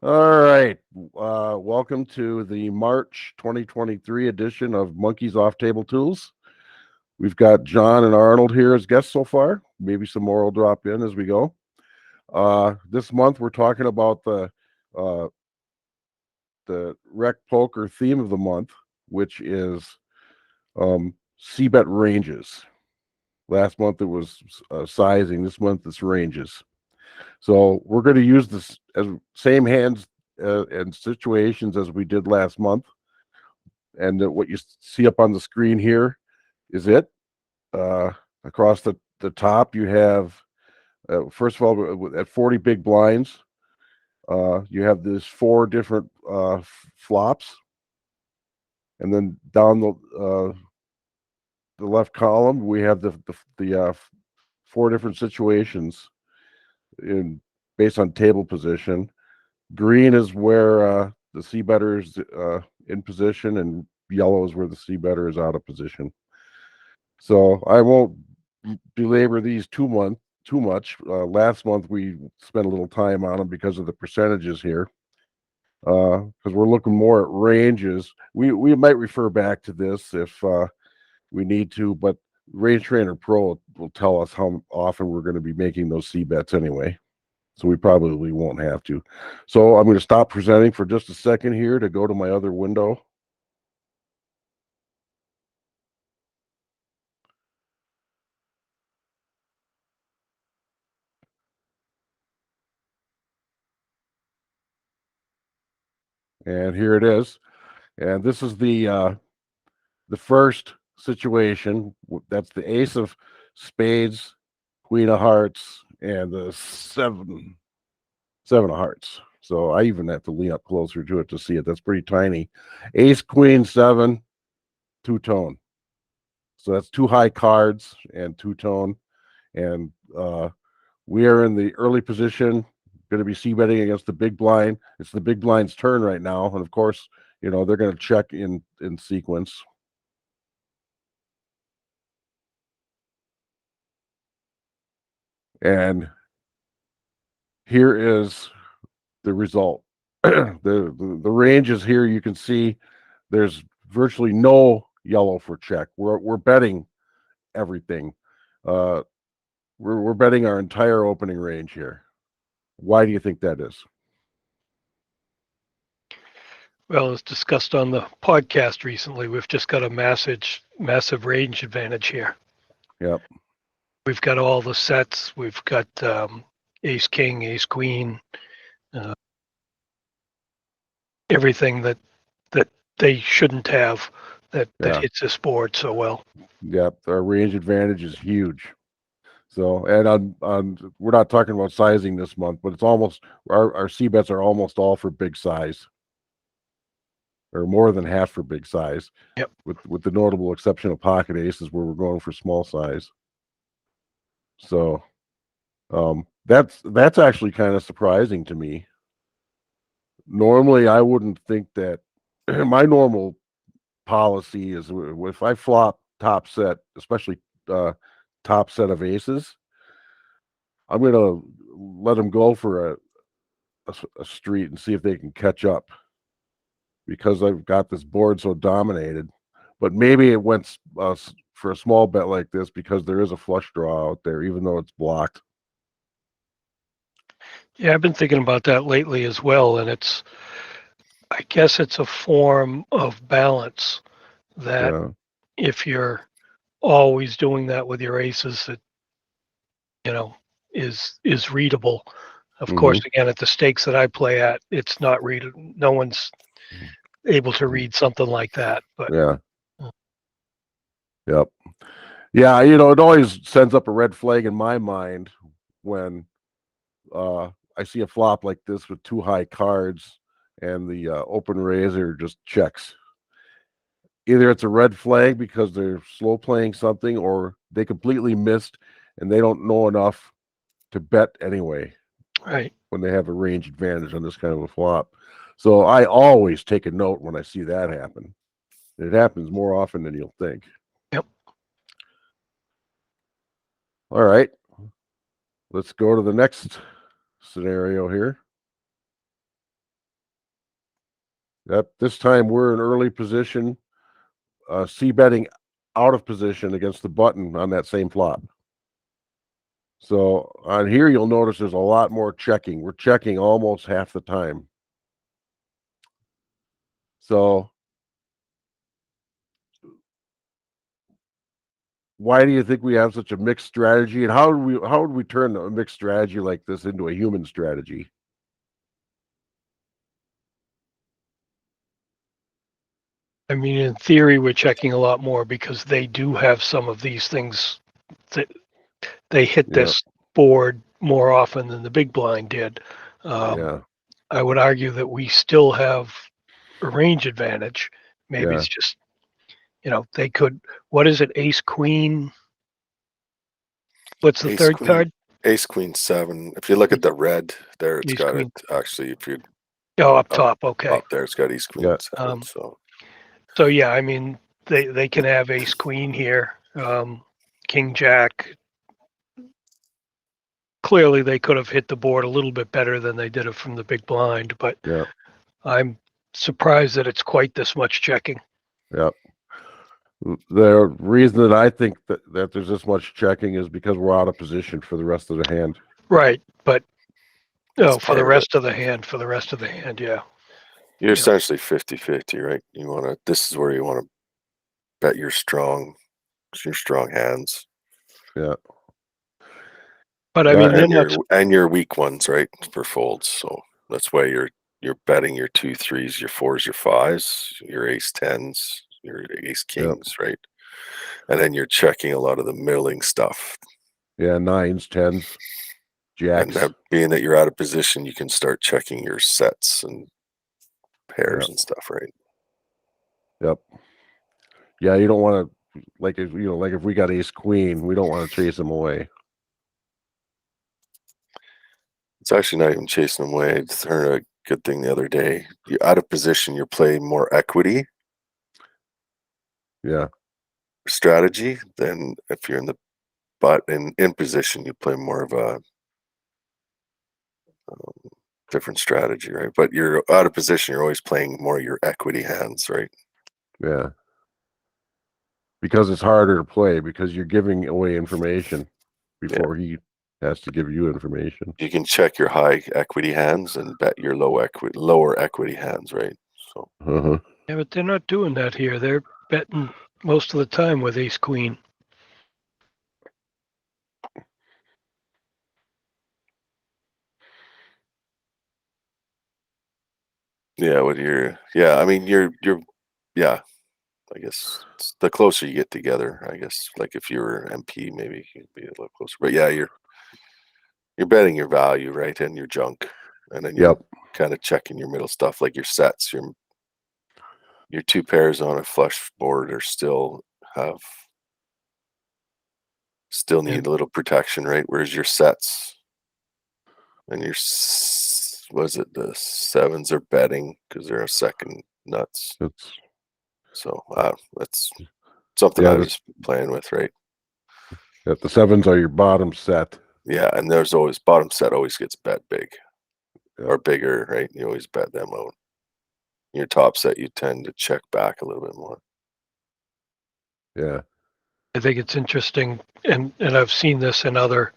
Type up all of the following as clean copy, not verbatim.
All right. Welcome to the March 2023 edition of Monkeys Off Table Tools. We've got John and Arnold here as guests so far. Maybe some more will drop in as we go. This month we're talking about uh, the rec poker theme of the month, which is C-bet ranges. Last month it was sizing. This month it's ranges. So we're going to use this as same hands and situations as we did last month. And what you see up on the screen here is it. Uh, Across the top, you have, first of all, at 40 big blinds, you have these four different flops. And then down the left column, we have the four different situations in based on table position. Green is where the C better is in position, and yellow is where the C better is out of position. So I won't belabor these too much. Last month we spent a little time on them because of the percentages here. Because we're looking more at ranges. We might refer back to this if we need to, but Range Trainer Pro will tell us how often we're going to be making those C bets anyway. So we probably won't have to. So I'm going to stop presenting for just a second here to go to my other window. And here it is. And this is the first situation. That's the ace of spades, queen of hearts, and the seven of hearts. So I even have to lean up closer to it to see it. That's pretty tiny. Ace, queen, seven, two tone. So that's two high cards and two tone. And we are in the early position, going to be c betting against the big blind. It's the big blind's turn right now, and of course, they're going to check in sequence. And here is the result. The range is here. You can see there's virtually no yellow for check. We're betting everything. Uh, we're betting our entire opening range here. Why do you think that is? Well, as discussed on the podcast recently, we've just got a massive range advantage here. Yep. We've got all the sets. We've got ace king, ace queen, uh, everything that they shouldn't have that Yeah. hits this board so well. Yep. Our range advantage is huge. So, and we're not talking about sizing this month, but it's almost our C bets are almost all for big size, or more than half for big size, Yep. with the notable exception of pocket aces where we're going for small size. So, that's actually kind of surprising to me. Normally, I wouldn't think that. My normal policy is if I flop top set, especially uh, top set of aces, I'm going to let them go for a street and see if they can catch up because I've got this board so dominated. But maybe it went for a small bet like this because there is a flush draw out there, even though it's blocked. Yeah, I've been thinking about that lately as well, and I guess it's a form of balance that Yeah. if you're always doing that with your aces, it you know is readable. Of course, Hmm. again, at the stakes that I play at, it's not readable. No one's able to read something like that. But Yeah. Yep. Yeah. It always sends up a red flag in my mind when I see a flop like this with two high cards and the open raiser just checks. Either it's a red flag because they're slow playing something, or they completely missed and they don't know enough to bet anyway right, when they have a range advantage on this kind of a flop. So I always take a note when I see that happen. It happens more often than you'll think. yep. All right, let's go to the next scenario here. Yep. This time we're in early position, C betting out of position against the button on that same flop. So on here, you'll notice there's a lot more checking. We're checking almost half the time. So why do you think we have such a mixed strategy? And how would we turn a mixed strategy like this into a human strategy? I mean, in theory, we're checking a lot more because they do have some of these things that they hit Yeah, this board more often than the big blind did. yeah, I would argue that we still have a range advantage. Maybe yeah. it's just, they could, what is it, ace queen? What's the Ace third queen, card? ace queen 7. If you look at the red there, it's Ace got it queen. actually. If you Oh, up up top. Okay. up there, it's got ace queen Yeah. 7. So So yeah, I mean, they can have ace queen here, king jack. Clearly, they could have hit the board a little bit better than they did it from the big blind, but Yeah, I'm surprised that it's quite this much checking. yeah. The reason that I think that there's this much checking is because we're out of position for the rest of the hand. Right, but no, that's part of it. for the rest of the hand, yeah. You're Yeah. essentially 50-50, right? This is where you want to bet your strong hands. Yeah, But I yeah, mean, they're and not. your weak ones, right, for folds. So that's why you're betting your 2 3s, your 4s, your 5s, your ace 10s, your ace yeah, kings, right? And then you're checking a lot of the middling stuff. yeah. Nines, tens, And jacks. that, being that you're out of position, you can start checking your sets and Yeah, pairs and stuff, right? yep. Yeah, you don't want to like if we got ace queen, we don't want to chase him away. It's actually not even chasing them away. I just heard a good thing the other day. You're out of position, you're playing more equity Yeah, strategy than if you're in the but in position, you play more of a different strategy, right? But you're out of position, you're always playing more your equity hands, right? yeah. Because it's harder to play because you're giving away information Yeah. before he has to give you information. You can check your high equity hands and bet your lower equity hands, right? So Uh-huh. Yeah, but they're not doing that here. They're betting most of the time with ace queen. yeah, I mean you're yeah, I guess the closer you get together, I guess like if you were MP, maybe you'd be a little closer. But yeah, you're betting your value, right? And your junk. And then you're Yep. kind of checking your middle stuff like your sets, your 2 pairs on a flush board are have still need And a little protection, right? Whereas your sets and was it the 7s are betting because they're a second nuts. It's So that's something yeah, I the was playing with, right? yeah, the sevens are your bottom set. Yeah, and there's always bottom set always gets bet big Yep. or bigger, right? You always bet them out. Your top set, you tend to check back a little bit more. Yeah. I think it's interesting, and I've seen this in other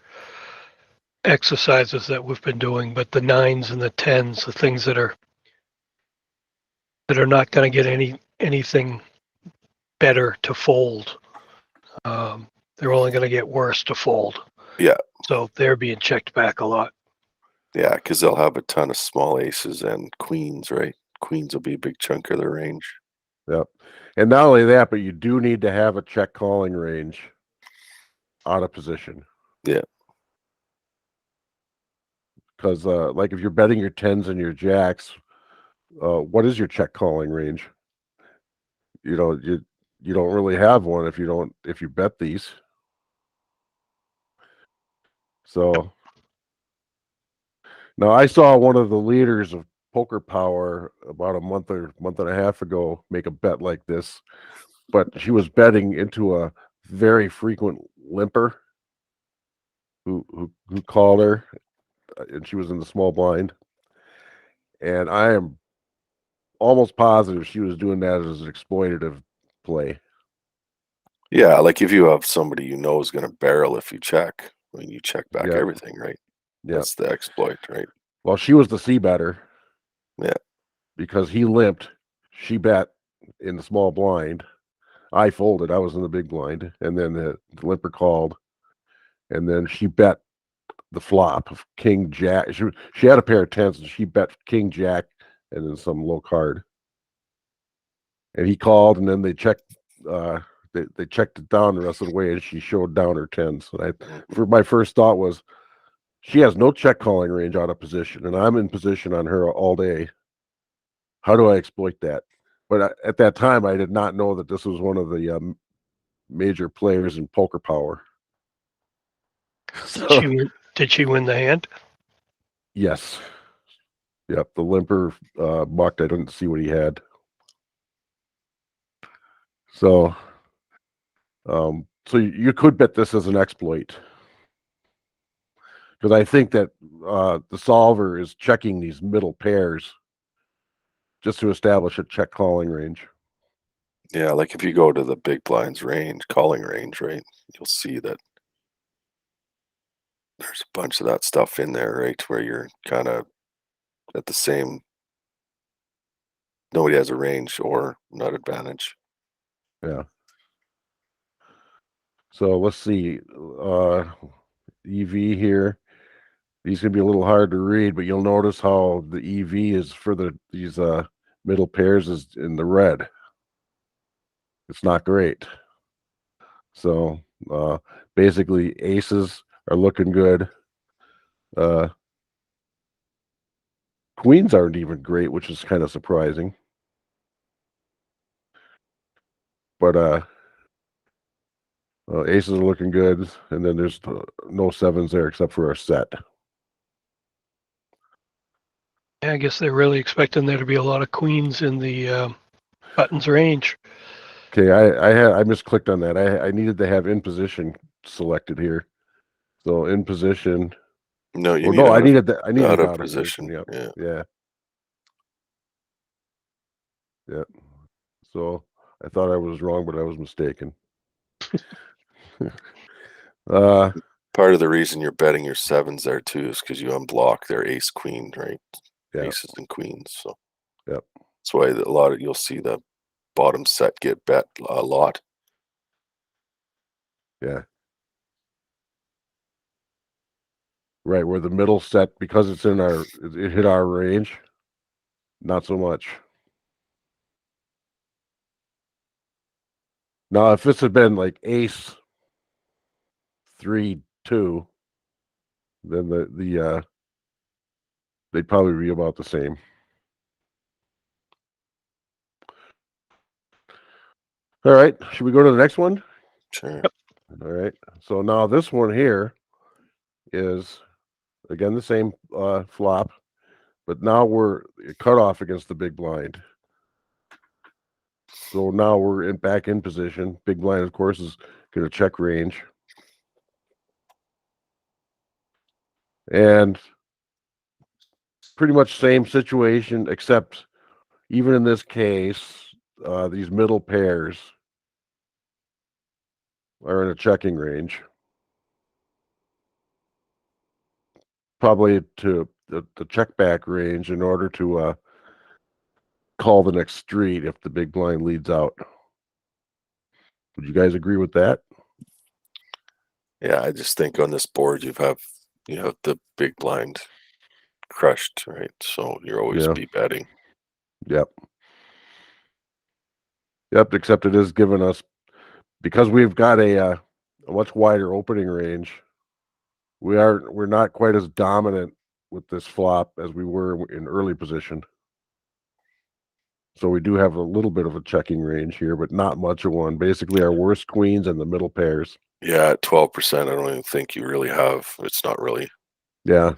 exercises that we've been doing, but the nines and the tens, the things that are not going to get anything better to fold. They're only going to get worse to fold. Yeah. So they're being checked back a lot. Yeah, because they'll have a ton of small aces and queens, right? Queens will be a big chunk of their range. Yep. And not only that, but you do need to have a check calling range out of position. Yeah. Because like if you're betting your tens and your jacks, what is your check calling range? You don't really have one if you bet these. So now I saw one of the leaders of Poker Power about a month and a half ago make a bet like this, but she was betting into a very frequent limper who called her, and she was in the small blind. And almost positive she was doing that as an exploitative play. Yeah, like if you have somebody you know is going to barrel if you check, I mean, you check back Yep. everything, right? Yep. That's the exploit, right? Well, she was the C better. Yeah. Because he limped. She bet in the small blind. I folded. I was in the big blind. And then the limper called. And then she bet the flop of King Jack. She had a pair of tens, and she bet King Jack and then some low card. And he called, and then they checked. They checked it down the rest of the way, and she showed down her tens. And for my first thought was, she has no check calling range out of position, and I'm in position on her all day. How do I exploit that? But at that time, I did not know that this was one of the major players in poker power. So, Did she win the hand? yes. Yep. The limper mucked. I didn't see what he had. So, so you could bet this as an exploit. Because I think that the solver is checking these middle pairs just to establish a check calling range. Yeah, like if you go to the big blinds range, calling range, right? You'll see that there's a bunch of that stuff in there, right? Where you're kind of at the same, nobody has a range or nut advantage. Yeah. So let's see. EV here. These can be a little hard to read, but you'll notice how the EV is for these middle pairs is in the red. It's not great. So basically, aces are looking good. Queens aren't even great, which is kind of surprising. But aces are looking good, and then there's no sevens there except for a set. Yeah, I guess they're really expecting there to be a lot of queens in the buttons range. Okay, I misclicked on that. I needed to have in position selected here. So in position. No, you Well, need no, I out of needed that. I needed out out of of position. position. Yep. Yeah. Yeah. So I thought I was wrong, but I was mistaken. Part of the reason you're betting your sevens there too is because you unblock their ace queen, right? Yeah. Aces and queens. So Yep. that's why a lot of you'll see the bottom set get bet a lot. Yeah. Right, where the middle set, because it's in it hit our range, not so much. Now, if this had been like ace 3-2, then they'd probably be about the same. All right, should we go to the next one? Sure. All right. So now this one here is again the same flop, but now we're cut off against the big blind. So now we're back in position. Big blind, of course, is going to check range. And pretty much same situation, except even in this case, these middle pairs are in a checking range. Probably to the check back range in order to call the next street if the big blind leads out. Would you guys agree with that? Yeah, I just think on this board you have the big blind crushed, right? So you're always be betting. Yep. Yep. Except it is giving us, because we've got a much wider opening range. We're not quite as dominant with this flop as we were in early position. So we do have a little bit of a checking range here, but not much of one. Basically, our worst queens and the middle pairs. Yeah, at 12%, I don't even think you really have. It's not really Yeah.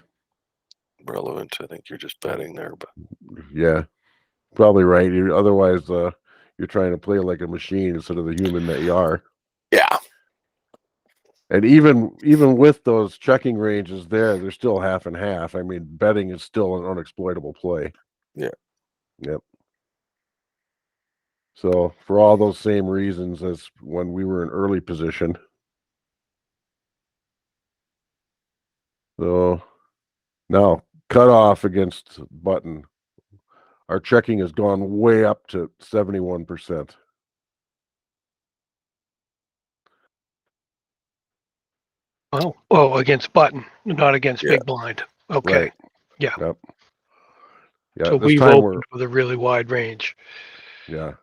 relevant. I think you're just betting there, but Yeah. Probably right. Otherwise, you're trying to play like a machine instead of the human that you are. yeah. And even with those checking ranges there, they're still half and half. I mean, betting is still an unexploitable play. Yeah. Yep. So for all those same reasons as when we were in early position. So now cut off against button. Our checking has gone way up to 71%. Oh, against button, not against Yeah. big blind. Okay. Right. Yeah. Yep. Yeah. So This we've time opened with a really wide range. yeah.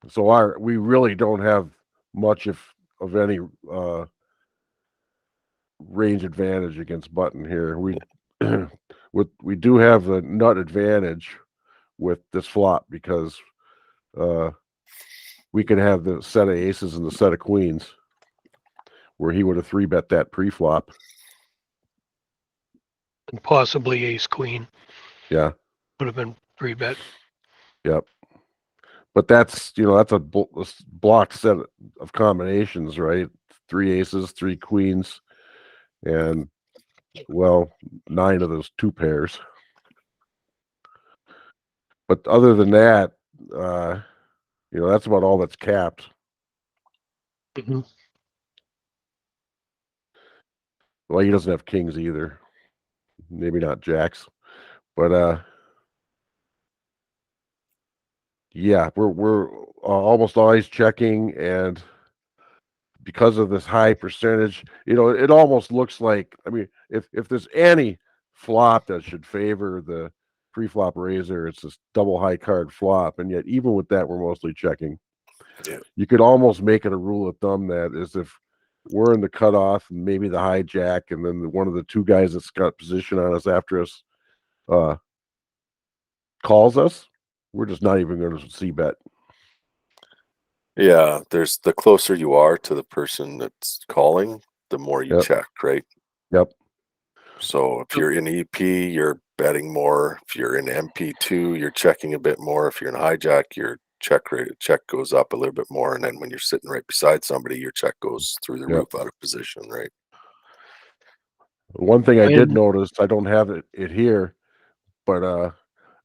So we really don't have much of any range advantage against button here. We we do have the nut advantage with this flop because we can have the set of aces and the set of queens where he would have 3-bet that pre-flop. And possibly ace queen Yeah. would have been 3-bet. Yep. But that's that's a blocked set of combinations, right? 3 aces, 3 queens, and 9 of those 2 pairs. But other than that, that's about all that's capped. Mm-hmm. Well, he doesn't have kings either. Maybe not jacks, but yeah, we're almost always checking, and because of this high percentage, it almost looks like, I mean, if there's any flop that should favor the pre-flop raiser, it's this double high card flop, and yet even with that, we're mostly checking. Yeah. You could almost make it a rule of thumb that is if we're in the cutoff, maybe the hijack, and then one of the 2 guys that's got position on us after us calls us, we're just not even going to see bet. Yeah, there's the closer you are to the person that's calling, the more you Yep. check, right? Yep. So if you're in EP, you're betting more. If you're in MP2, you're checking a bit more. If you're in hijack, your check goes up a little bit more. And then when you're sitting right beside somebody, your check goes through the Yep. roof out of position, right? One thing I did And- notice, I don't have it here, but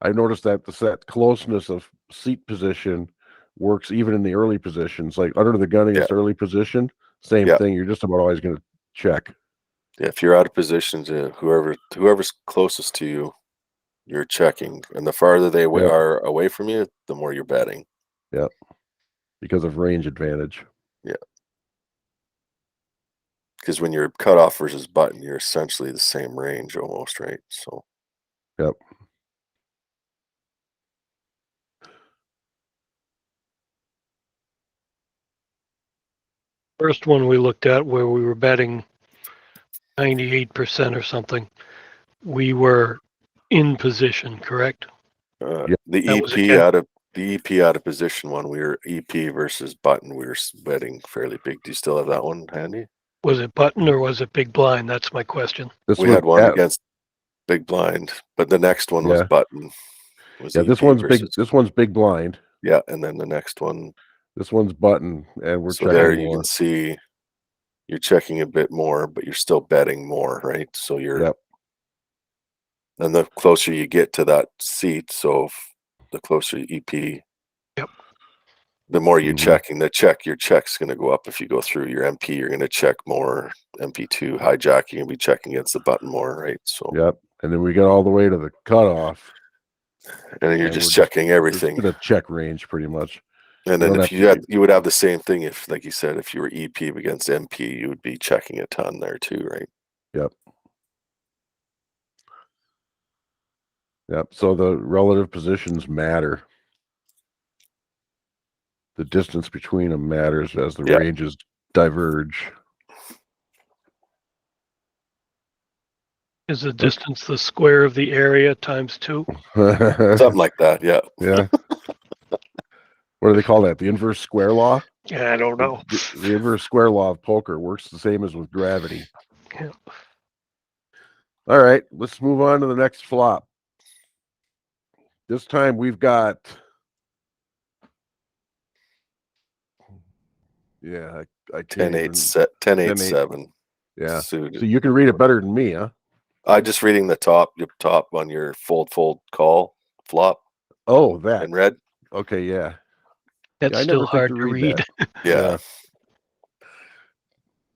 I noticed that the set closeness of seat position works even in the early positions. Like under the gun against early position, same Yeah. thing. You're just about always going to check. Yeah, if you're out of position to whoever's closest to you, you're checking. And the farther they Yep. are away from you, the more you're betting. Yep. Because of range advantage. Yeah. Because when you're cutoff versus button, you're essentially the same range almost, right? So Yep. First one we looked at where we were betting 98% or something, we were in position, correct? Yep. That was the again. EP out of position one, we were EP versus button. We were betting fairly big. Do you still have that one handy? Was it button or was it big blind? That's my question. This We was had one against big blind, but the next one was Yeah. button. Was yeah. This EP one's big. versus This one's big blind. yeah, and then the next one. This one's button, and we're So there checking you more. can see you're checking a bit more, but you're still betting more, right? So you're Yep. and the closer you get to that seat, so the closer you EP, Yep. the more you're Mhm. checking. Your check's going to go up if you go through your MP. You're going to check more. MP2 hijack, you're going to be checking against the button more, right? So Yep. And then we get all the way to the cutoff, and then you're and just we're checking just everything. in a check range pretty much. And You then don't if have to you would have the same thing if, like you said, if you were EP against MP, you would be checking a ton there too, right? Yep. Yep. So the relative positions matter. The distance between them matters as the Yeah. ranges diverge. Is the distance the square of the area times 2? Something like that, yeah. Yeah. What do they call that? The inverse square law? Yeah, I don't know. The inverse square law of poker works the same as with gravity. Yeah. All right, let's move on to the next flop. This time we've got, yeah, I can't 10-8 even, set 10-8 10-8. 7. Yeah. Suited. So you can read it better than me, huh? I just reading the top on your fold call flop Oh, that. in red. Okay, yeah. That's I still never think hard to to read read. that. Yeah.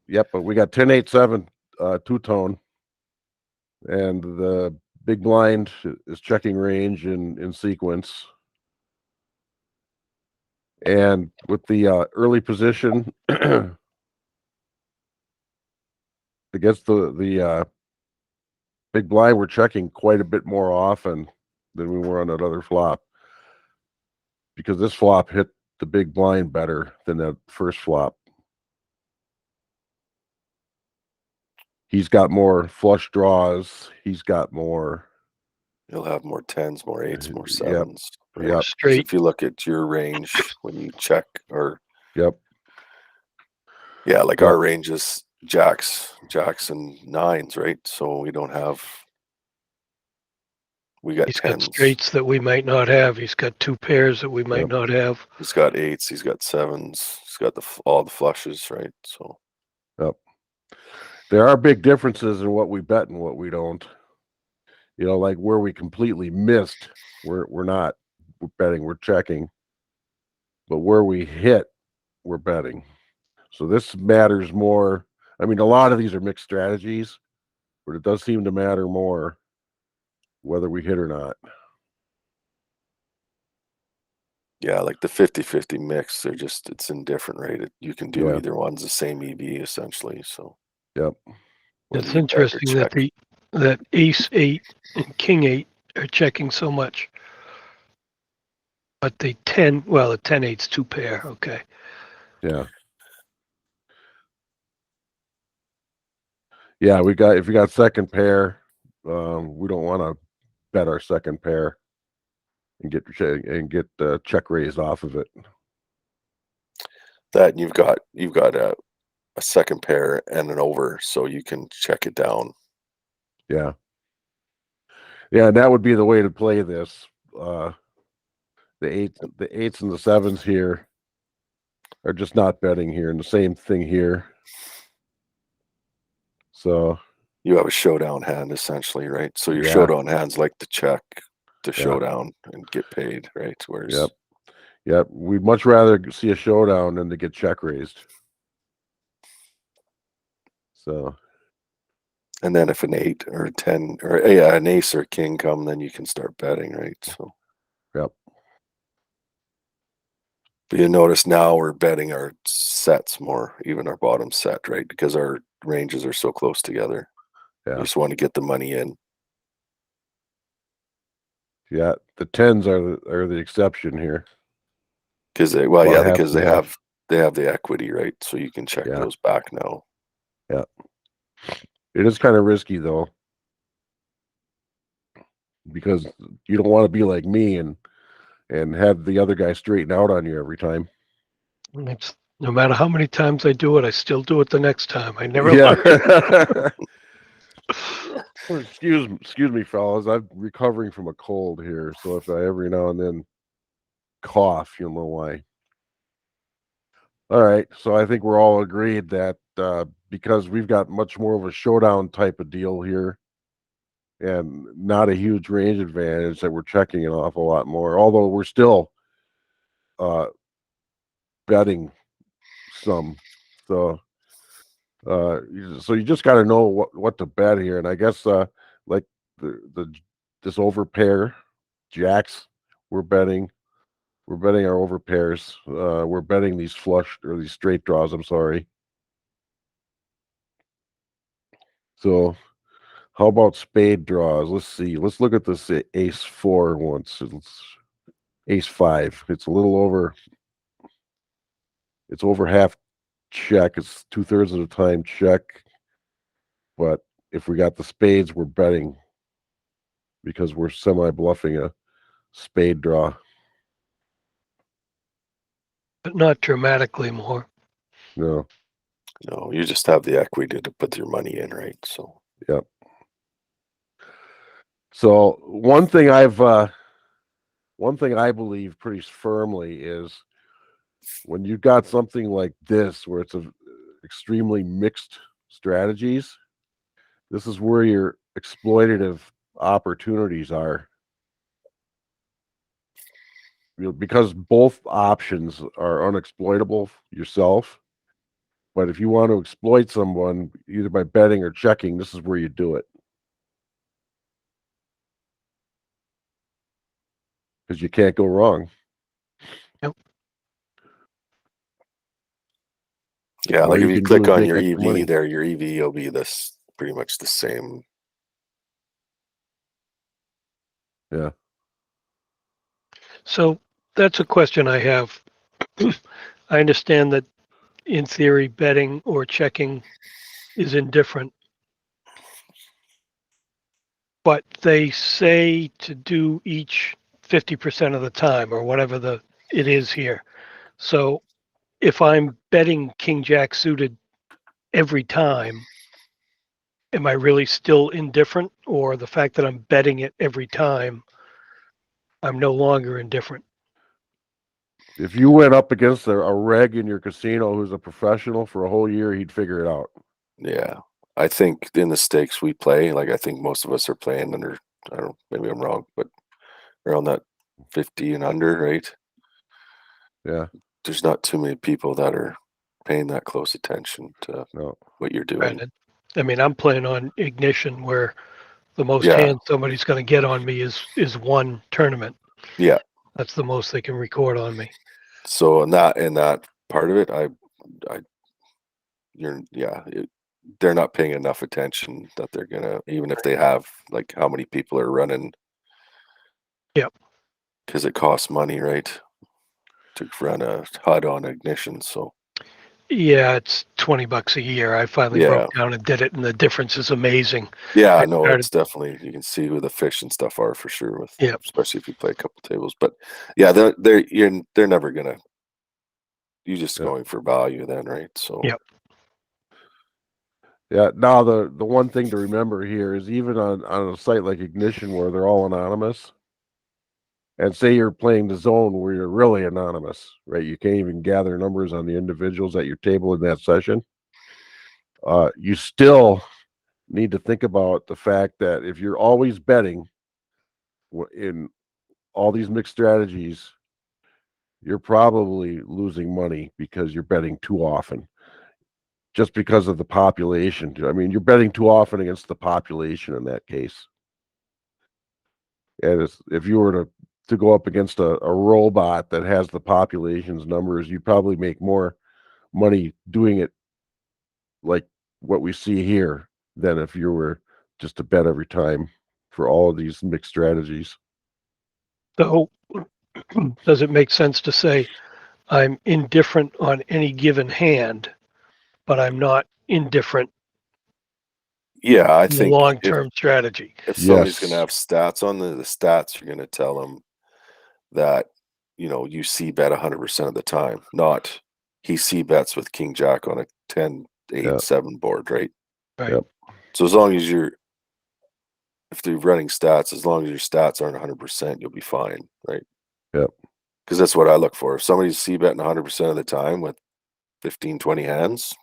Yep, but we got 10-8-7 two-tone, and the big blind is checking range in sequence. And with the early position against the big blind, we're checking quite a bit more often than we were on that other flop, because this flop hit the big blind better than that first flop. He's got more flush draws. He's got more. He'll have more tens, more eights, more Yep. sevens. Right? Yep. 'Cause Straight. if you look at your range when you check, or Yep. yeah, like Yep. our range is jacks and nines, right? So we got He's got tens. straights that we might not have. He's got two pairs that we might Yep. not have. He's got eights. He's got sevens. He's got all the flushes, right? So Yep. There are big differences in what we bet and what we don't. You know, like where we completely missed, we're not betting, we're checking. But where we hit, we're betting. So this matters more. I mean, a lot of these are mixed strategies, but it does seem to matter more whether we hit or not. yeah, like the 50-50 mix, it's indifferent, right? You can do Yeah. either one's the same EV essentially. So Yep. whether It's you bet or interesting that check. that ace 8 and king 8 are checking so much. But the 10-8's two pair. Okay. Yeah. Yeah, if we got second pair, we don't want to bet our second pair and get check raised off of it. That and you've got a second pair and an over, so you can check it down. Yeah. Yeah, and that would be the way to play this. The eights and the sevens here are just not betting here, and the same thing here. So You have a showdown hand essentially, right? So your yeah. showdown hands like to check to Yeah. showdown and get paid, right? Whereas Yep. Yep. We'd much rather see a showdown than to get check raised. So and then if an 8 or a 10 or yeah, an ace or king come, then you can start betting, right? So yep. but you notice now we're betting our sets more, even our bottom set, right? Because our ranges are so close together. Yeah. You just want to get the money in. Yeah. The tens are the exception here. Because they About half because and half. they have the equity, right? So you can check Yeah. those back now. Yeah. It is kind of risky though, because you don't want to be like me and have the other guy straighten out on you every time. It's, no matter how many times I do it, I still do it the next time. I never Yeah. learn. Excuse me, fellas. I'm recovering from a cold here, so if I every now and then cough, you'll know why. All right, so I think we're all agreed that because we've got much more of a showdown type of deal here, and not a huge range advantage, that we're checking an awful lot more. Although we're still betting some, so you just got to know what to bet here. And I guess like the this over pair jacks, we're betting our over pairs. We're betting these flush or these straight draws. I'm sorry. So how about spade draws? Let's see. Let's look at this ace 4 once. It's ace 5. It's a little over. It's over half check. It's 2/3 of the time check. But if we got the spades, we're betting because we're semi bluffing a spade draw. But not dramatically more. No. No, you just have the equity to put your money in, right? So Yep. So one thing I believe pretty firmly is when you've got something like this where it's extremely mixed strategies, this is where your exploitative opportunities are. because both options are unexploitable yourself. But if you want to exploit someone either by betting or checking, this is where you do it. Because you can't go wrong. Yep. Yeah, All like you if you can do click is on make your extra money. EV there, your EV will be this pretty much the same. Yeah. So that's a question I have. I understand that in theory, betting or checking is indifferent, but they say to do each 50% of the time or whatever it is here. So if I'm betting King Jack suited every time, am I really still indifferent? Or the fact that I'm betting it every time, I'm no longer indifferent? If you went up against a reg in your casino who's a professional for a whole year, he'd figure it out. Yeah. I think in the stakes we play, like I think most of us are playing under, I don't know, maybe I'm wrong, but around that 50 and under, right? Yeah. There's not too many people that are paying that close attention to No. what you're doing. Granted, I mean, I'm playing on ignition where the most Yeah. hands somebody's going to get on me is one tournament. Yeah. That's the most they can record on me. So in that part of it, they're not paying enough attention that they're gonna, even if they have like how many people are running. Yep. Because it costs money, right? To run a HUD on ignition. So Yeah, it's $20 a year. I finally broke yeah. down and did it, and the difference is amazing. Yeah, I no, started, it's definitely, you can see who the fish and stuff are for sure with, yeah, especially if you play a couple tables. But yeah, they're never gonna, you're just Yeah. going for value then, right? So Yep. Yeah. Now the one thing to remember here is even on a site like Ignition where they're all anonymous, and say you're playing the zone where you're really anonymous, right? You can't even gather numbers on the individuals at your table in that session. You still need to think about the fact that if you're always betting in all these mixed strategies, you're probably losing money because you're betting too often. Just because of the population. I mean, you're betting too often against the population in that case. And if you were to go up against a robot that has the population's numbers, you'd probably make more money doing it like what we see here than if you were just to bet every time for all of these mixed strategies. So does it make sense to say I'm indifferent on any given hand, but I'm not indifferent yeah, I in the think long-term strategy? if somebody's gonna Yes. have stats on the stats, you're gonna tell them that, you see bet 100% of the time, not he see bets with King Jack on a 10, 8, Yeah. 7 board, right? Right. Yep. So as long as if they're running stats, as long as your stats aren't 100%, you'll be fine, right? Yep. Because that's what I look for. If somebody's c betting 100% of the time with 15, 20 hands,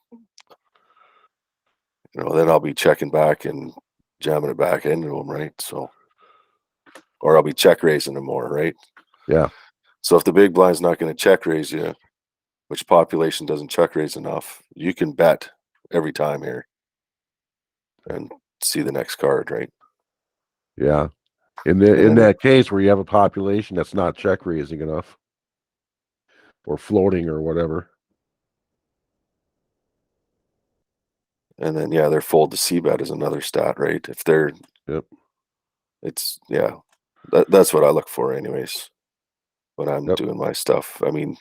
then I'll be checking back and jamming it back into them, right? So, or I'll be check raising them more, right? Yeah. So if the big blind's not going to check raise you, which population doesn't check raise enough, you can bet every time here and see the next card, right? Yeah. And In then that case where you have a population that's not check raising enough or floating or whatever. yeah, their fold to c bet is another stat, right? If they're Yep. it's yeah. That's what I look for anyways when I'm Yep. doing my stuff. I mean,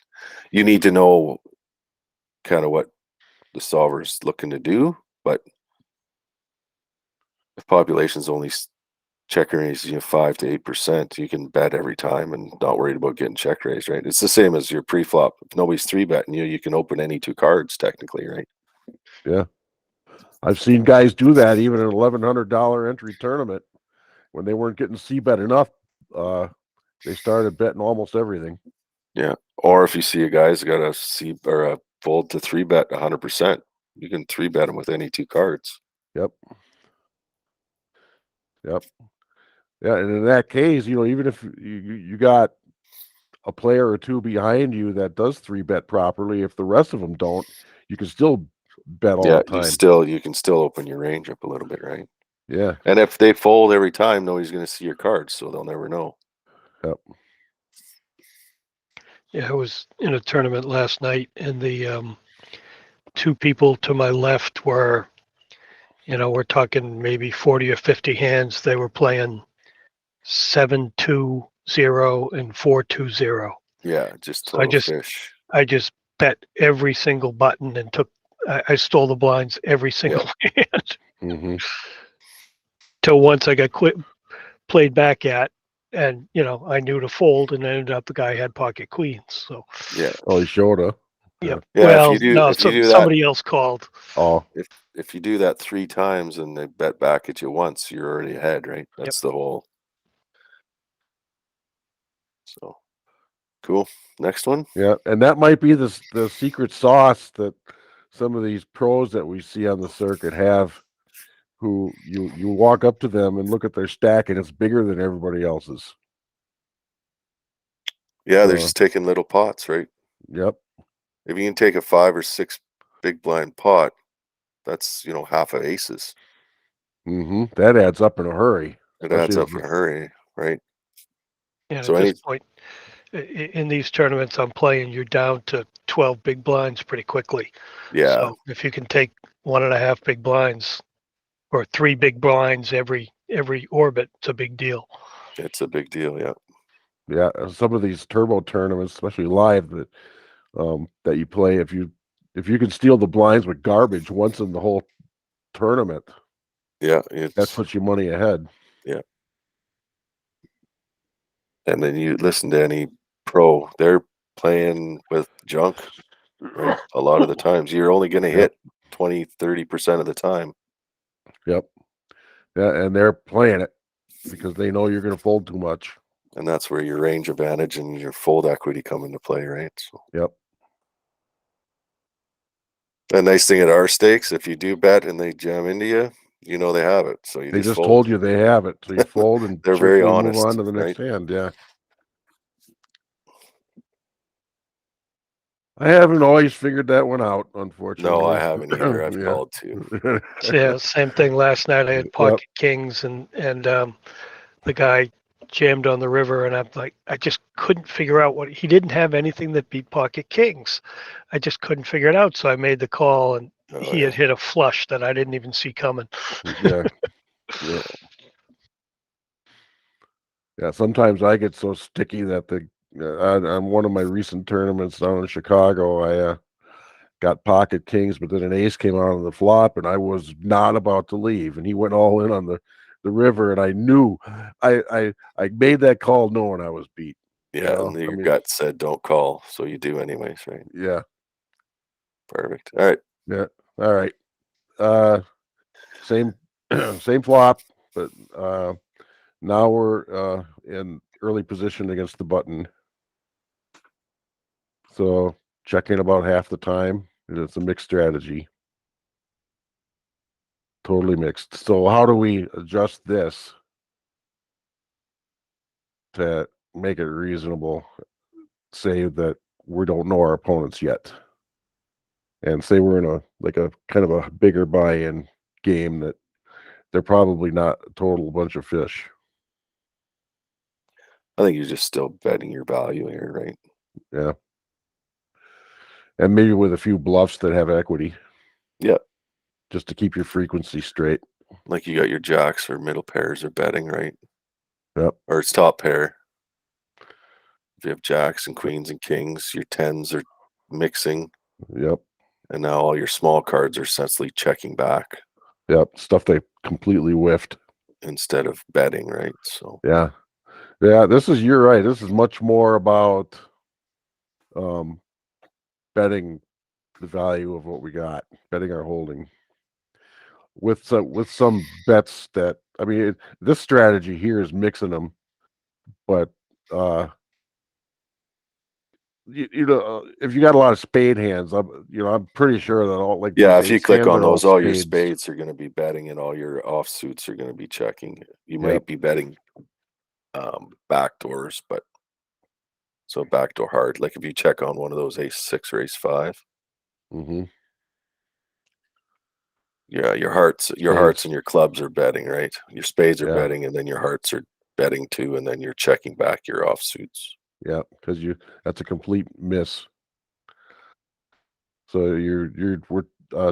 you need to know kind of what the solver's looking to do, but if population's only check raise 5 to 8%, you can bet every time and not worried about getting check raised, right? It's the same as your pre-flop. If nobody's 3-betting you, you can open any 2 cards technically, right? Yeah. I've seen guys do that even in an $1,100 entry tournament when they weren't getting c bet enough. They started betting almost everything. Yeah. Or if you see a guy's got a C or a fold to 3-bet 100%, you can 3-bet him with any 2 cards. Yep. Yep. Yeah, and in that case, even if you got a player or two behind you that does 3-bet properly, if the rest of them don't, you can still bet all Yeah, the time. you can still open your range up a little bit, right? Yeah. And if they fold every time, nobody's going to see your cards, so they'll never know. Yep. Yeah, I was in a tournament last night, and the two people to my left were, we're talking maybe 40 or 50 hands. They were playing 7-2-0 and 4-2-0. Yeah, just So total fish. I just bet every single button and I stole the blinds every single hand Mm-hmm. till once I got played back at, and I knew to fold, and ended up the guy had pocket queens. So Yeah. Oh, he showed up. yep. Yeah, Well, if you no, do that, somebody else called. Oh, if you do that 3 times and they bet back at you once, you're already ahead, right? That's the whole. So cool. Next one. yeah. And that might be the secret sauce that some of these pros that we see on the circuit have, who you walk up to them and look at their stack and it's bigger than everybody else's. Yeah, they're just taking little pots, right? Yep. If you can take a 5 or 6 big blind pot, that's half of aces. Mm-hmm. That adds up in a hurry. It adds Especially up in a hurry, right? And So at this point, in these tournaments I'm playing, you're down to 12 big blinds pretty quickly. yeah, So if you can take 1.5 big blinds or 3 big blinds every orbit, it's a big deal. it's a big deal. Yeah. Yeah, some of these turbo tournaments, especially live, that you play, if you can steal the blinds with garbage once in the whole tournament, Yeah, that puts you money ahead. Yeah. And then you listen to any pro, they're playing with junk, right? A lot of the times you're only going to hit 20-30% of the time. Yep. Yeah, and they're playing it because they know you're going to fold too much. And that's where your range advantage and your fold equity come into play, right? So. Yep. The nice thing at our stakes, if you do bet and they jam into you, they have it. So you They just just fold. told you they have it, so you fold and They're very cheerfully honest, move on to the right? next hand. Yeah. I haven't always figured that one out, unfortunately. No, I haven't either. I've called too. Yeah, same thing last night. I had pocket kings, and the guy jammed on the river, and I'm like, I just couldn't figure out he didn't have anything that beat pocket kings. I just couldn't figure it out. So I made the call, and he had hit a flush that I didn't even see coming. Yeah. Yeah. Yeah. Sometimes I get so sticky that on one of my recent tournaments down in Chicago, I got pocket kings, but then an ace came out on the flop, and I was not about to leave, and he went all in on the river, and I knew I made that call knowing I was beat. Yeah, and your gut said don't call, so you do anyways, right? Yeah. Perfect. All right. Yeah. All right. Same same flop, but now we're in early position against the button. So checking about half the time. It's a mixed strategy. Totally mixed. So how do we adjust this to make it reasonable? Say that we don't know our opponents yet, and say we're in a kind of a bigger buy-in game that they're probably not a total bunch of fish. I think you're just still betting your value here, right? Yeah. And maybe with a few bluffs that have equity. Yeah. Just to keep your frequency straight. Like you got your jacks or middle pairs are betting, right? Yep. Or it's top pair. If you have jacks and queens and kings, your tens are mixing. Yep. And now all your small cards are essentially checking back. Yep. Stuff they completely whiffed. Instead of betting, right? So yeah. Yeah, you're right. This is much more about betting the value of what we got, betting our holding. With some bets that, I mean, this strategy here is mixing them, but if you got a lot of spade hands, I'm pretty sure that all if you click on those, all your spades. spades are going to be betting, and all your offsuits are going to be checking. You might be betting backdoors, but So backdoor hard. Like if you check on one of those ace 6 or ace 5, Mm-hmm. yeah, your hearts Spades. and your clubs are betting, right? Your spades are Yeah. betting, and then your hearts are betting too, and then you're checking back your offsuits. Yeah, because that's a complete miss. So we're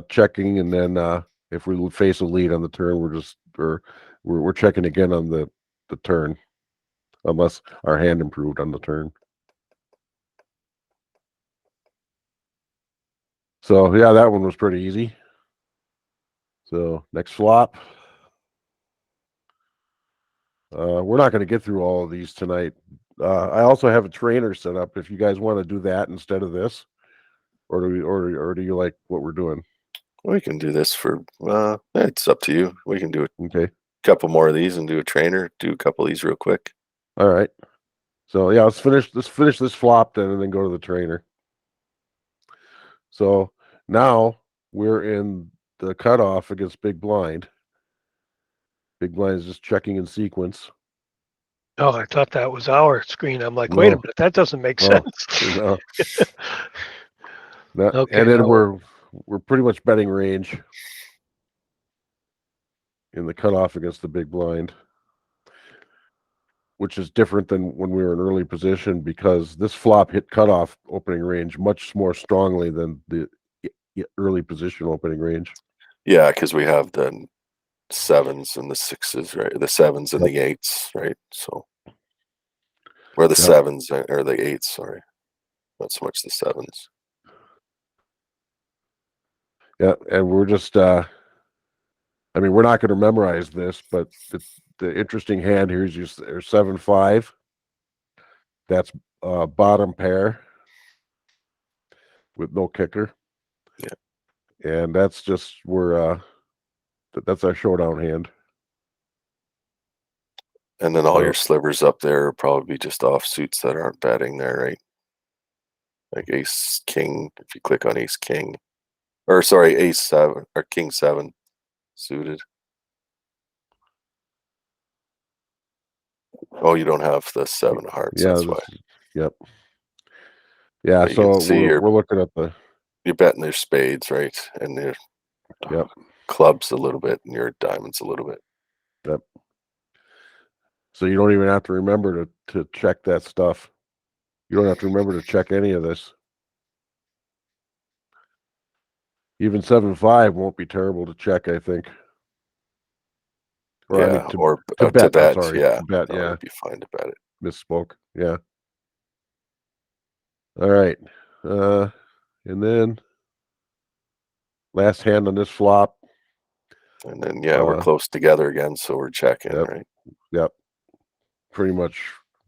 checking, and then if we face a lead on the turn, we're checking again on the turn, unless our hand improved on the turn. So yeah, that one was pretty easy. So next flop. We're not going to get through all of these tonight. I also have a trainer set up if you guys want to do that instead of this, or do you like what we're doing? We can do this for. It's up to you. We can do a Okay. couple more of these and do a trainer. Do a couple of these real quick. All right. So yeah, let's finish this flop then, and then go to the trainer. So now we're in the cutoff against big blind. Big blind is just checking in sequence. Oh, I thought that was our screen. I'm like, wait a No. minute, that doesn't make Oh, sense. no. Okay, And then now we're pretty much betting range in the cutoff against the big blind, which is different than when we were in early position because this flop hit cutoff opening range much more strongly than the early position opening range. Yeah, because we have the 7s and the 6s, right? The 7s and Yep. the 8s, right? So, or the Yep. 7s or the 8s, sorry, not so much the 7s. Yeah, and we're just I mean, we're not going to memorize this, but the interesting hand here is just 7-5. That's bottom pair with no kicker. Yeah. And that's just where that's our showdown hand. And then all your So, slivers up there are probably just offsuits that aren't betting there, right? Like ace king, if you click on ace king, or sorry, ace 7 or king 7 suited. Oh, you don't have the 7 of hearts. yeah, That's why. yep. Yeah, But you can so see we're looking at the you're betting their spades, right? And their yep. clubs a little bit, and your diamonds a little bit. Yep. So you don't even have to remember to check that stuff. You don't have to remember to check any of this. Even 7-5 won't be terrible to check, I think. Or I mean Yeah, to or to to bet. I'm bet. sorry, Yeah, to bet. no, Yeah, it'd be fine to bet it. misspoke. Yeah. All right. And then last hand on this flop. And then yeah, we're close together again, so we're checking, Yep. right? Yep. Pretty much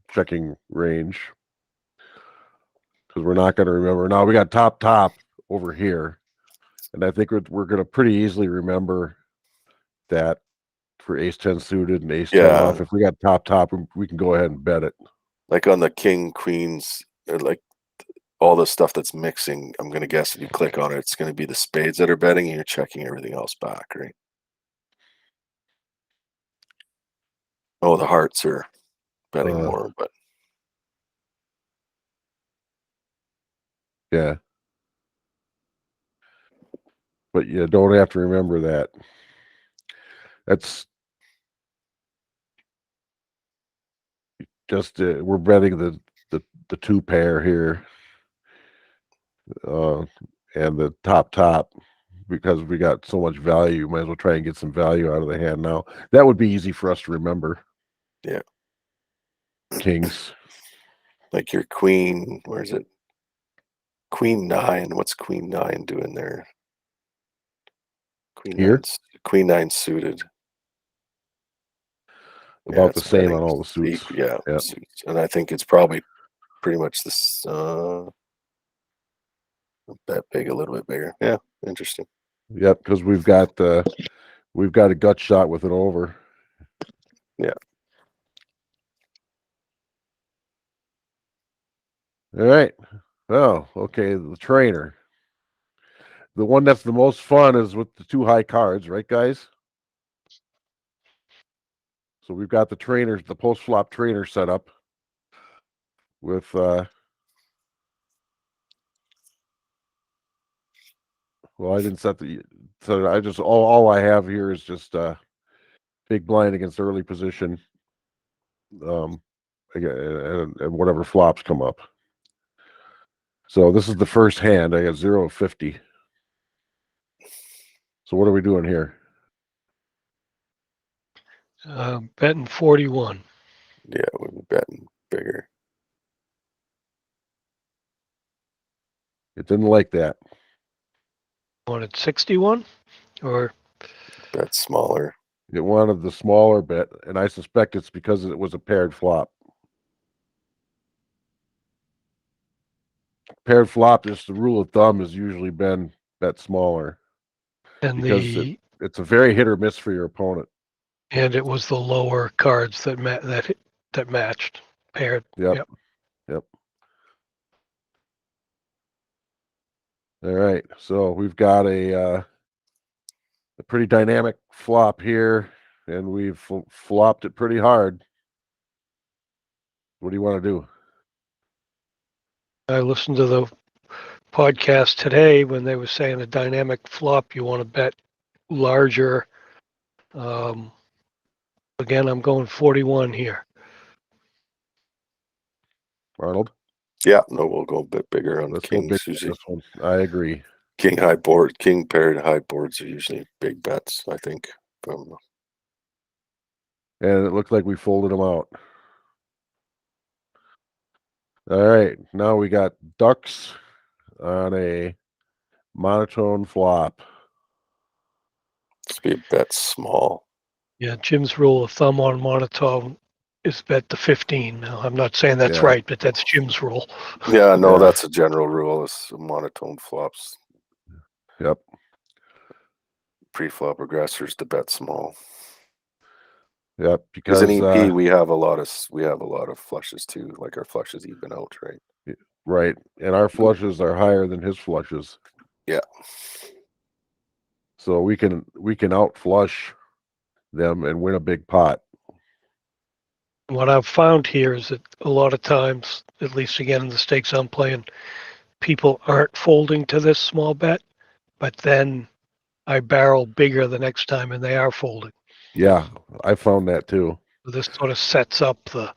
checking range because we're not going to remember. Now we got top over here, and I think we're going to pretty easily remember that for ace 10 suited and ace 10 off. Yeah, If we got top, we can go ahead and bet it. like on the king queens, or like all the stuff that's mixing. I'm gonna guess if you click on it, it's gonna be the spades that are betting, and you're checking everything else back, right? Oh, the hearts are betting more, but Yeah. But you don't have to remember that. That's just we're betting the two pair here, and the top because we got so much value. Might as well try and get some value out of the hand now. That would be easy for us to remember. yeah, Kings. like your queen. Where is it? Queen 9. What's queen 9 doing there? Queen Here? 9. Queen 9 suited. Yeah, About the it's same betting. on all the suits. Yeah, Yep. suits, and I think it's probably pretty much this. Bet big, a little bit bigger. Yeah, interesting. Yep, because we've got a gut shot with an over. Yeah. All right. Oh, okay. The trainer. The one that's the most fun is with the two high cards, right, guys? So we've got the trainers, the post flop trainer set up with Well, I didn't set the. So I just all I have here is just big blind against early position. And whatever flops come up. So this is the first hand. I got 0 of 50. So what are we doing here? Betting 41. Yeah, we're betting bigger. It didn't like that. Wanted 61 or Bet smaller. It wanted the smaller bet, and I suspect it's because it was a paired flop. Paired flop, just the rule of thumb has usually been bet smaller and because it's a very hit or miss for your opponent. and it was the lower cards that that matched paired. Yep. All right, so we've got a pretty dynamic flop here, and we've flopped it pretty hard. What do you want to do? I listened to the podcast today when they were saying a dynamic flop, you want to bet larger. Again, I'm going 41 here. Arnold? Yeah, no, we'll go a bit bigger on Let's go big kings. on Usually this one. I agree. king paired high boards are usually big bets, I think. And it looked like we folded them out. All right, now we got ducks on a monotone flop. Let's be a bet small. Yeah, Jim's rule of thumb on monotone is bet to 15. Now, I'm not saying that's Yeah. right, but that's Jim's rule. Yeah, no, Yeah. that's a general rule. It's monotone flops. Yep. Pre-flop aggressors to bet small. Yep. Because Because in EP we have a lot of flushes too. Like our flushes even out, right? right, and our flushes are higher than his flushes. Yeah. So we can out flush them and win a big pot. What I've found here is that a lot of times, at least again in the stakes I'm playing, people aren't folding to this small bet, but then I barrel bigger the next time and they are folding. Yeah, I found that too. So this sort of sets up the.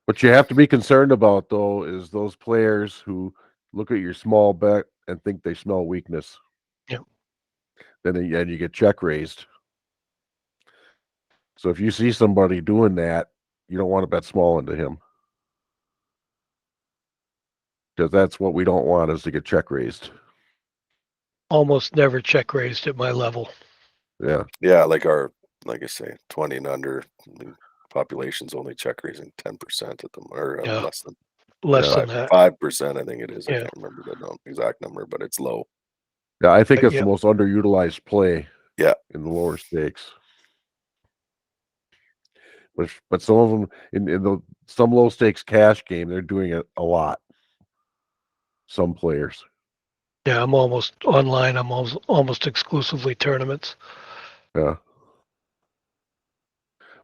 What you have to be concerned about though is those players who look at your small bet and think they smell weakness. Yep. Then you get check raised. So if you see somebody doing that, you don't want to bet small into him. Because that's what we don't want, is to get check raised. Almost never check raised at my level. Yeah. Yeah, like I say, 20 and under, the population's only check raising 10% at them, or Yeah. less than Less than that. 5%, I think it is. I Yeah. can't remember the exact number, but it's low. Yeah, I think it's Yep. the most underutilized play. Yeah. In the lower stakes. But some of them in some low stakes cash game, they're doing it a lot. Some players. Yeah, I'm almost online. I'm almost exclusively tournaments. Yeah.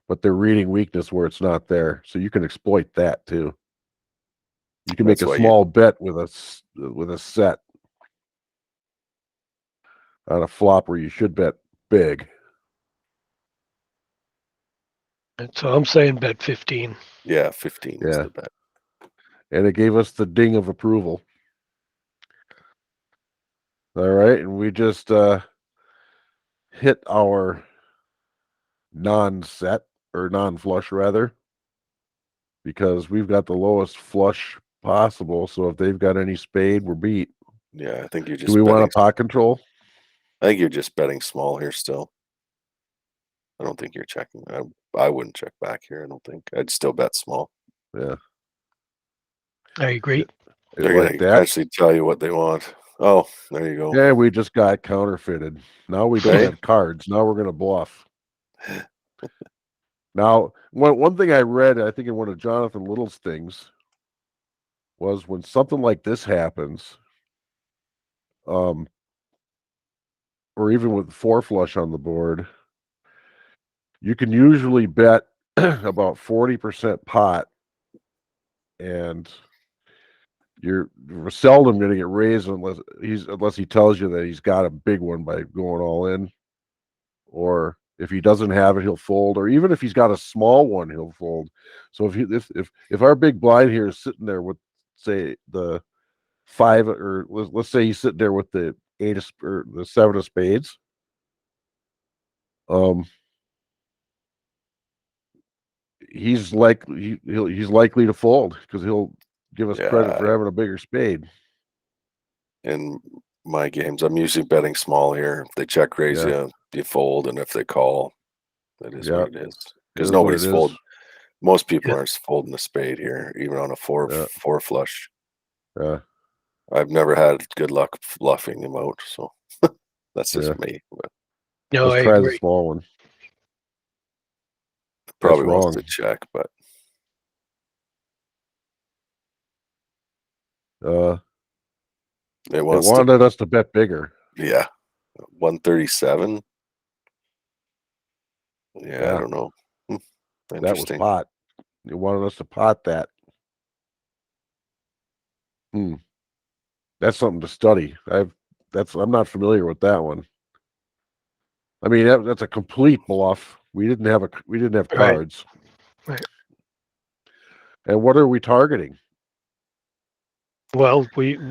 But they're reading weakness where it's not there, so you can exploit that too. You can make That's a why small bet with a set on a flop where you should bet big. And so I'm saying bet 15. Yeah, 15 is Yeah. the bet. And it gave us the ding of approval. All right, and we just hit our non-set or non-flush rather, because we've got the lowest flush possible. So if they've got any spade, we're beat. Yeah, I think you're just Do we want betting. a pot control? I think you're just betting small here still. I don't think you're checking. I wouldn't check back here. I don't think. I'd still bet small. Yeah. I agree. They're Like gonna that. actually tell you what they want. Oh, there you go. Yeah, we just got counterfeited. Now we don't Right? have cards. Now we're gonna bluff. Now, one thing I read, I think in one of Jonathan Little's things, was when something like this happens, or even with four flush on the board, you can usually bet about 40% pot and you're seldom going to get raised unless he tells you that he's got a big one by going all in, or if he doesn't have it, he'll fold, or even if he's got a small one, he'll fold. So if our big blind here is sitting there with, say, the five, or let's say he's sitting there with the or the seven of spades, he's likely to fold because he'll give us credit for having a bigger spade. In my games, I'm usually betting small here. If they check raise you, you fold, and if they call, that is what it is. Because nobody's folding. Most people aren't folding a spade here, even on a four flush. Yeah. I've never had good luck bluffing them out, so that's just me. But no, let's try the small one. Probably wants to check, but it wanted us to bet bigger. Yeah, 137. Yeah, I don't know. That was pot. It wanted us to pot that. That's something to study. I'm not familiar with that one. I mean, that's a complete bluff. We didn't have cards. Right. And what are we targeting? Well,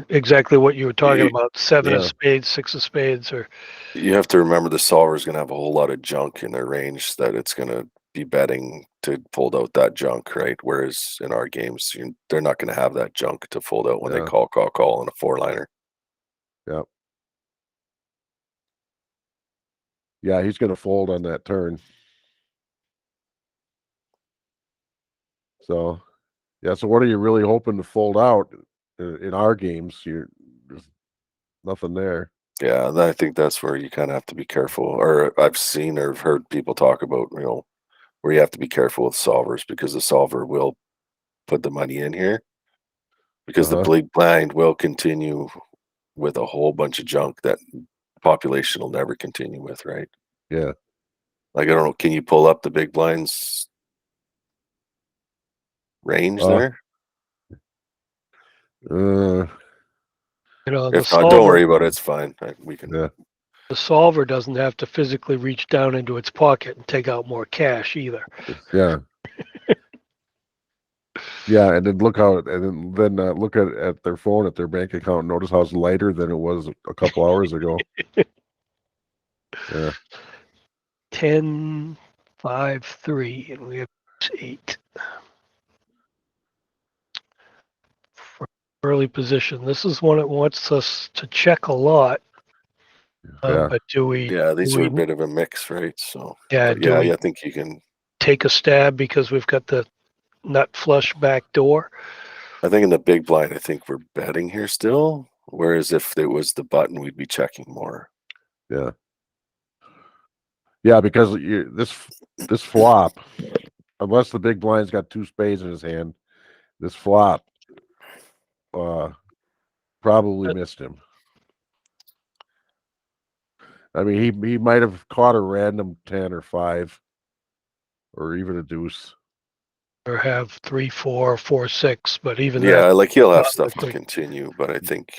exactly what you were talking about: seven of spades, six of spades, or. You have to remember the solver is going to have a whole lot of junk in their range that it's going to be betting to fold out that junk, right? Whereas in our games, they're not going to have that junk to fold out when they call on a four-liner. Yep. Yeah, he's going to fold on that turn. So, so what are you really hoping to fold out in our games? There's nothing there. Yeah, I think that's where you kind of have to be careful. Or I've seen or heard people talk about, where you have to be careful with solvers because the solver will put the money in here because the big blind will continue with a whole bunch of junk that population will never continue with, right? Yeah. Like, I don't know, can you pull up the big blinds range there? If not, don't worry about it. It's fine. We can. Yeah. The solver doesn't have to physically reach down into its pocket and take out more cash either. Yeah. Yeah, and then look at their phone at their bank account and notice how it's lighter than it was a couple hours ago. Yeah. 10, 5, 3, and we have 8. For early position. This is one that wants us to check a lot. But do we? Yeah, these are a bit of a mix, right? So I think you can take a stab because we've got the nut flush back door. I think in the big blind, I think we're betting here still. Whereas if it was the button, we'd be checking more. Yeah. Yeah, because this flop, unless the big blind's got two spades in his hand, this flop probably missed him. I mean, he might have caught a random 10 or 5, or even a deuce, or have 3, 4, 4, 6. But even like he'll have stuff to continue. But I think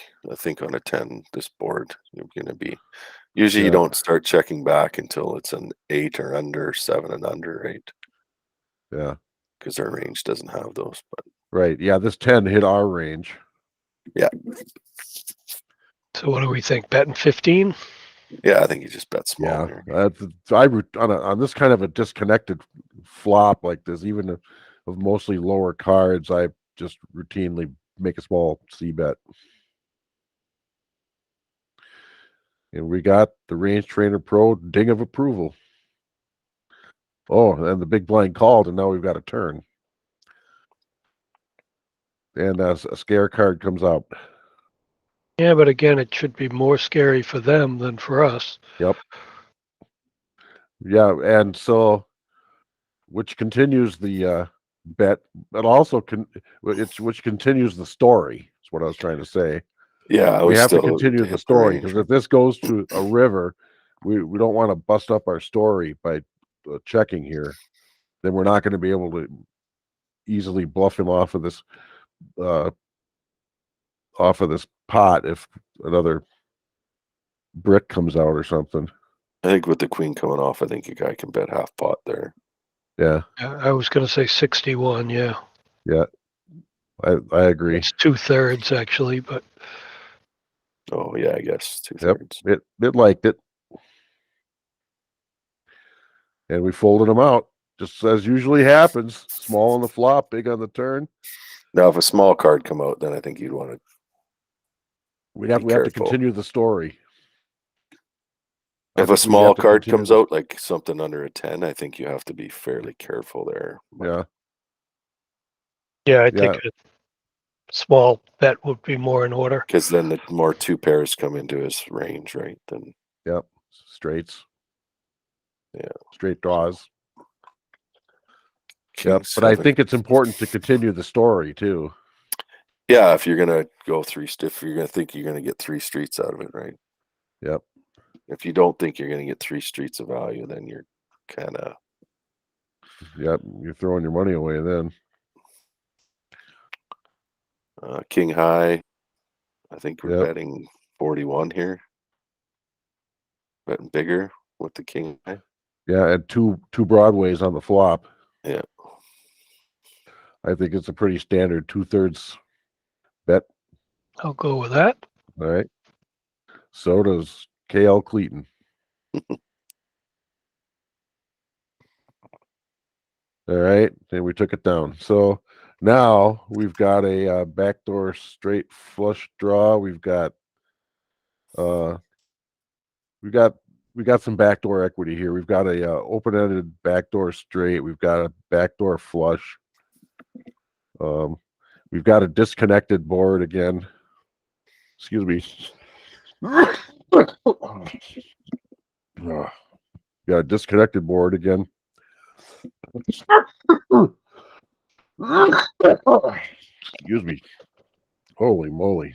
on a 10, this board you're going to be. Usually, you don't start checking back until it's an 8 or under, 7 and under, right? Yeah, because our range doesn't have those. But right, yeah, this 10 hit our range. Yeah. So what do we think? Betting 15? Yeah, I think you just bet small here. On this kind of a disconnected flop like this, even of mostly lower cards, I just routinely make a small C bet. And we got the Range Trainer Pro ding of approval. Oh, and the big blind called, and now we've got a turn. And a scare card comes out. Yeah, but again, it should be more scary for them than for us. Yep. Yeah, and so, which continues the bet, but also which continues the story. Is what I was trying to say. Yeah, we have to continue the story because if this goes to a river, we don't want to bust up our story by checking here. Then we're not going to be able to easily bluff him off of this off of this pot if another brick comes out or something. I think with the queen coming off, I think a guy can bet half pot there. Yeah, I was going to say 61. Yeah, I agree. it's 2/3 actually, but Oh yeah, I guess two Yep, thirds. it liked it, and we folded them out just as usually happens. Small on the flop, big on the turn. Now, if a small card come out, then I think you'd want to. We have to careful. continue the story. If a small card comes out, like something under a 10, I think you have to be fairly careful there. Yeah, yeah, I think a small bet would be more in order. Because then the more two pairs come into his range, right? Then yep, straights. Yeah. Straight draws. king Yep, but I seven. think it's important to continue the story too. Yeah, if you're gonna go if you're gonna think you're gonna get three streets out of it, right? Yep. If you don't think you're gonna get three streets of value, then you're kind of. Yep, you're throwing your money away then. King high. I think we're Yep. betting 41 here. Betting bigger with the king high. Yeah, and two broadways on the flop. Yeah. I think it's a pretty standard 2/3 bet. I'll go with that. All right. So does KL Cleaton. All right, and we took it down. So now we've got a backdoor straight flush draw. We've got some backdoor equity here. We've got a open-ended backdoor straight. We've got a backdoor flush. We've got a disconnected board again. Excuse me. Got a disconnected board again. Excuse me. Holy moly.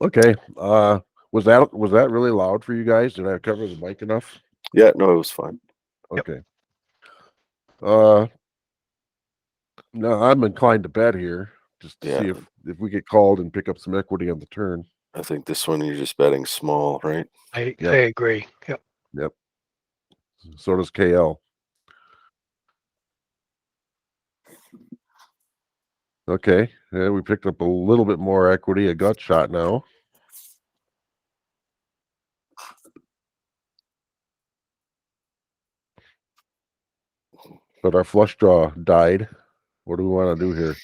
Okay. Was that really loud for you guys? Did I cover the mic enough? Yeah, no, it was fine. Okay. No, I'm inclined to bet here just to see if we get called and pick up some equity on the turn. I think this one you're just betting small, right? I agree. Yep. Yep. So does KL. Okay. Yeah, we picked up a little bit more equity, a gut shot now. But our flush draw died. What do we want to do here?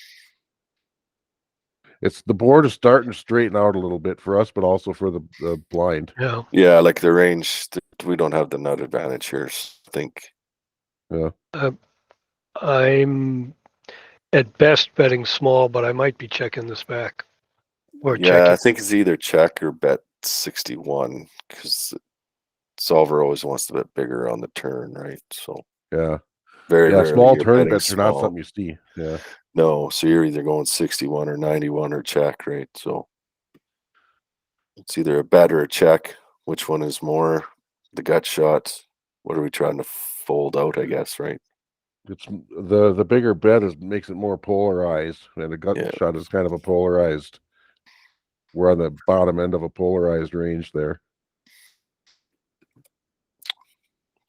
It's the board is starting to straighten out a little bit for us, but also for the blind. Yeah. Yeah, like the range, we don't have the nut advantage here. I think. Yeah. I'm at best betting small, but I might be checking this back. Or Yeah, checking. I think it's either check or bet 61 because solver always wants to bet bigger on the turn, right? So Yeah. very rarely small you're turn betting bets are not small. something you see. Yeah. No, so you're either going 61 or 91 or check, right? So it's either a bet or a check. Which one is more? The gut shot. What are we trying to fold out, I guess, right? It's the bigger bet makes it more polarized, and the gut shot is kind of a polarized. We're on the bottom end of a polarized range there. I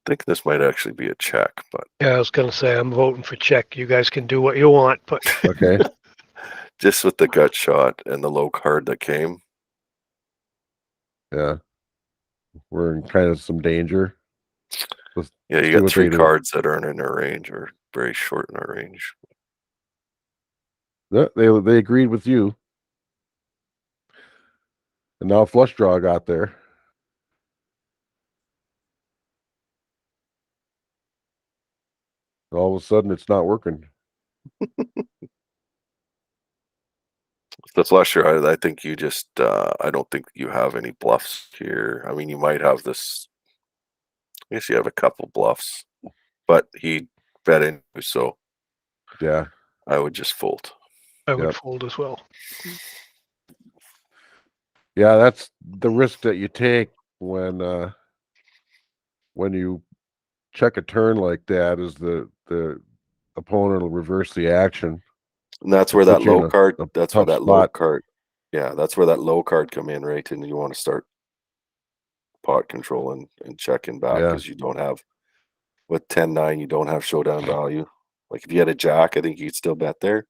think this might actually be a check, but yeah, I was gonna say I'm voting for check. You guys can do what you want, but okay. Just with the gut shot and the low card that came. Yeah. We're in kind of some danger. Yeah, you got three cards that aren't in our range or very short in our range. Yeah, they agreed with you. And now flush draw got there. All of a sudden it's not working. The flusher, I think you just I don't think you have any bluffs here. I mean, you might have this. I guess you have a couple bluffs, but he bet in, so yeah, I would just fold. I would fold as well. Yeah, that's the risk that you take when you check a turn like that. Is the opponent will reverse the action. And that's where that Put you in low card. a That's where tough that low spot. card. Yeah, that's where that low card come in, right? And you want to start pot control and checking back Yeah. because you don't have with 10-9, you don't have showdown value. Like if you had a jack, I think you could still bet there,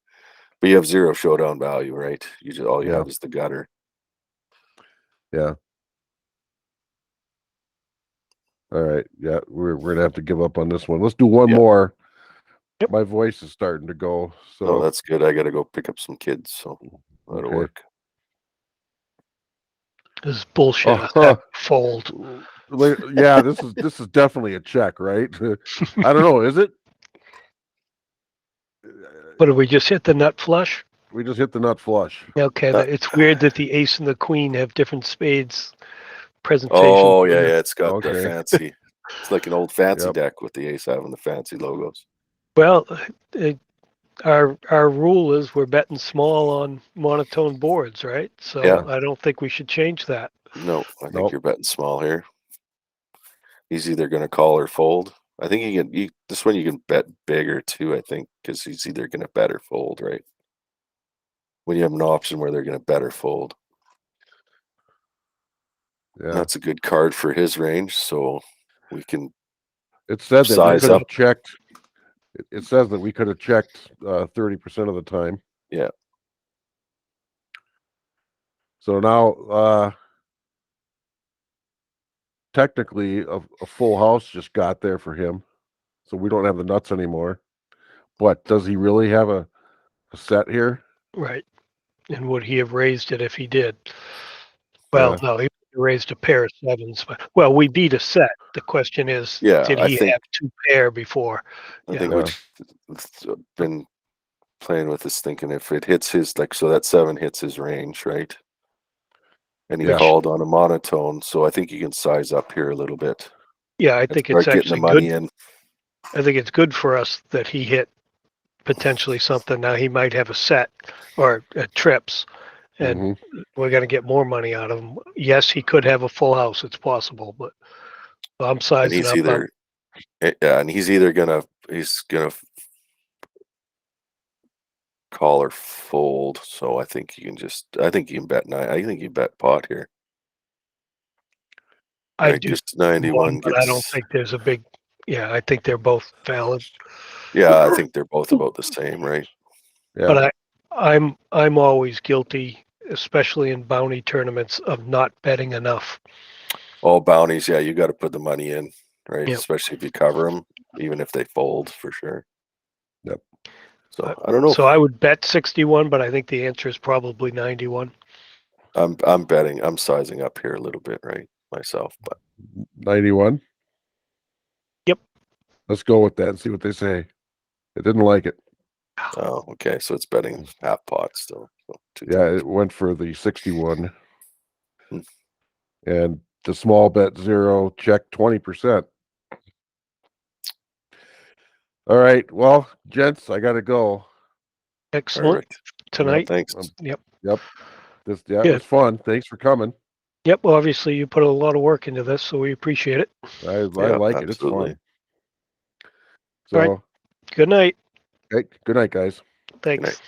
but you have zero showdown value, right? You just all you Yeah. have is the gutter. Yeah. All right. Yeah, we're gonna have to give up on this one. Let's do one Yeah. more. Yep. My voice is starting to go. So Oh, that's good. I got to go pick up some kids, so that'll Okay. work. This is bullshit. Oh, A set fold. yeah, this is definitely a check, right? I don't know. Is it? What did we just hit the nut flush? We just hit the nut flush. Okay, Uh, it's weird that the ace and the queen have different spades presentation. Oh yeah, yeah. It's got the Okay. fancy. It's like an old fancy Yep. deck with the ace having the fancy logos. Well, our rule is we're betting small on monotone boards, right? So Yeah. I don't think we should change that. No, I think Nope. you're betting small here. He's either going to call or fold. I think this one you can bet bigger too. I think because he's either going to bet or fold, right? When you have an option where they're going to bet or fold, Yeah. that's a good card for his range. So we can. It said that we Size could have up. checked. It says that we could have checked 30% of the time. Yeah. So now, technically, a full house just got there for him. So we don't have the nuts anymore. But does he really have a set here? Right. And would he have raised it if he did? Well, Yeah. no, he raised a pair of sevens. Well, we beat a set. The question is, Yeah, did I he think- have two pair before? I Yeah. think Yeah. we've been playing with this, thinking if it hits his so that 7 hits his range, right? And he Yeah. called on a monotone, so I think you can size up here a little bit. Yeah, I and think start it's getting the actually money good. in. I think it's good for us that he hit potentially something. Now he might have a set or trips, and Mhm. we're going to get more money out of him. Yes, he could have a full house. It's possible, but I'm And sizing he's up. either yeah, and he's either gonna call or fold. So I think you can bet 9. I think you bet pot here. I Right, do just 91 one, but I don't gets. think there's a big. Yeah, I think they're both valid. Yeah, I think they're both about the same, right? Yeah. But I'm always guilty, especially in bounty tournaments, of not betting enough. All bounties, yeah, you got to put the money in, right? Yep. Especially if you cover them, even if they fold, for sure. Yep. So I don't know. So I would bet 61, but I think the answer is probably 91. I'm betting. I'm sizing up here a little bit, right, myself. But 91. Yep. Let's go with that and see what they say. It didn't like it. oh, okay, so it's betting half pot still. So Yeah, 2/3. it went for the 61. Hmm. And the small bet 0 check 20%. All right. Well, gents, I got to go. Excellent. Perfect. Tonight. Thanks. Yep. Yep. It Yeah. was fun. Thanks for coming. Yep. Well, obviously, you put a lot of work into this, so we appreciate it. I Yeah, like it. It's absolutely. fun. So, All right. Good night. okay, good night, guys. Thanks.